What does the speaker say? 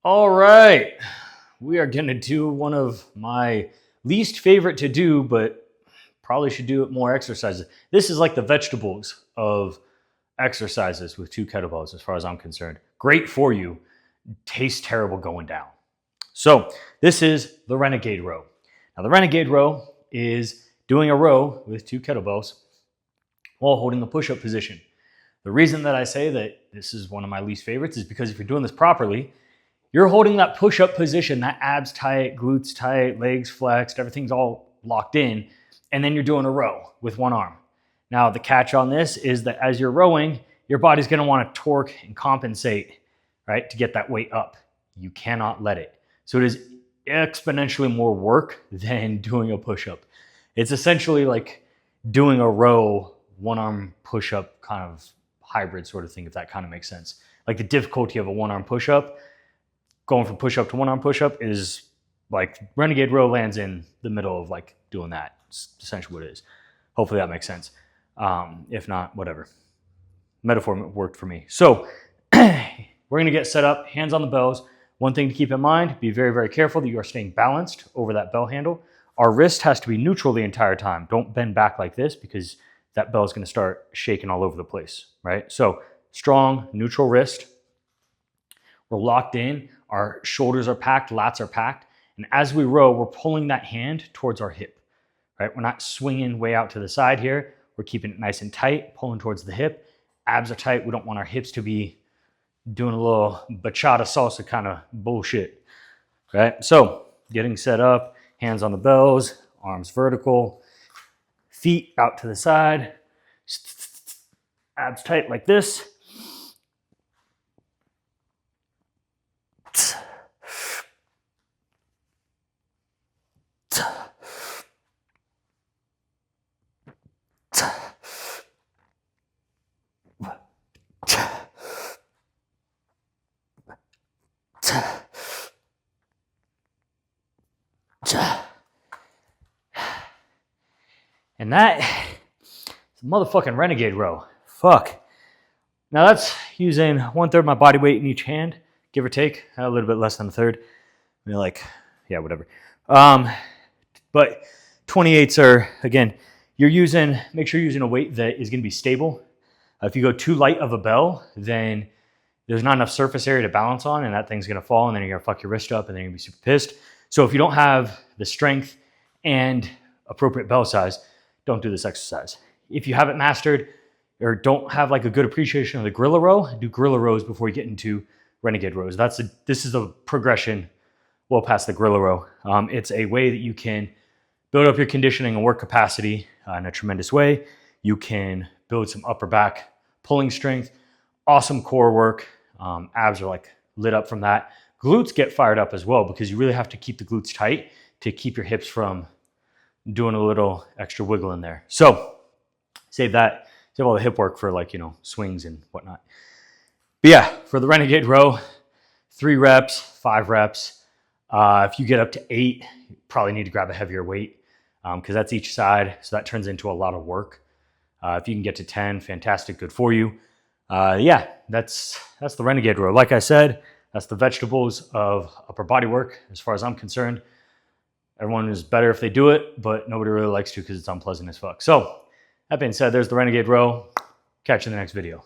All right, we are going to do one of my least favorite to do, but probably should do it more exercises. This is like the vegetables of exercises with 2 kettlebells, as far as I'm concerned. Great for you, tastes terrible going down. So, this is the Renegade Row. Now, the Renegade Row is doing a row with 2 kettlebells while holding the push up position. The reason that I say that this is one of my least favorites is because if you're doing this properly, you're holding that push-up position, that abs tight, glutes tight, legs flexed, everything's all locked in, and then you're doing a row with one arm. Now, the catch on this is that as you're rowing, your body's gonna wanna torque and compensate, right, to get that weight up. You cannot let it. So it is exponentially more work than doing a push-up. It's essentially like doing a row, one-arm push-up kind of hybrid sort of thing, if that kind of makes sense. Like the difficulty of a one-arm push-up, going from push-up to one-arm push-up is like Renegade Row lands in the middle of like doing that. It's essentially what it is. Hopefully that makes sense. If not, whatever. Metaphor worked for me. So we're gonna get set up, hands on the bells. One thing to keep in mind, be very, very careful that you are staying balanced over that bell handle. Our wrist has to be neutral the entire time. Don't bend back like this because that bell is gonna start shaking all over the place, right? So strong, neutral wrist. We're locked in. Our shoulders are packed, lats are packed. And as we row, we're pulling that hand towards our hip, right? We're not swinging way out to the side here. We're keeping it nice and tight, pulling towards the hip. Abs are tight. We don't want our hips to be doing a little bachata salsa kind of bullshit, right? So getting set up, hands on the bells, arms vertical, feet out to the side, abs tight like this. And that is a motherfucking Renegade Row. Fuck. Now that's using 1/3 of my body weight in each hand, give or take, a little bit less than a third. I mean, like, yeah, whatever. But 28s are, again, make sure you're using a weight that is gonna be stable. If you go too light of a bell, then there's not enough surface area to balance on, and that thing's gonna fall, and then you're gonna fuck your wrist up, and then you're gonna be super pissed. So if you don't have the strength and appropriate bell size, don't do this exercise. If you haven't mastered or don't have like a good appreciation of the gorilla row, do gorilla rows before you get into Renegade rows. This is a progression well past the gorilla row. It's a way that you can build up your conditioning and work capacity in a tremendous way. You can build some upper back pulling strength, awesome core work. Abs are like lit up from that. Glutes get fired up as well because you really have to keep the glutes tight to keep your hips from doing a little extra wiggle in there. So save all the hip work for like, swings and whatnot. But yeah, for the Renegade Row, 3 reps, 5 reps. If you get up to 8, you probably need to grab a heavier weight because that's each side. So that turns into a lot of work. If you can get to 10, fantastic, good for you. Yeah, that's the Renegade Row. Like I said, that's the vegetables of upper body work as far as I'm concerned. Everyone is better if they do it, but nobody really likes to because it's unpleasant as fuck. So that being said, there's the Renegade Row. Catch you in the next video.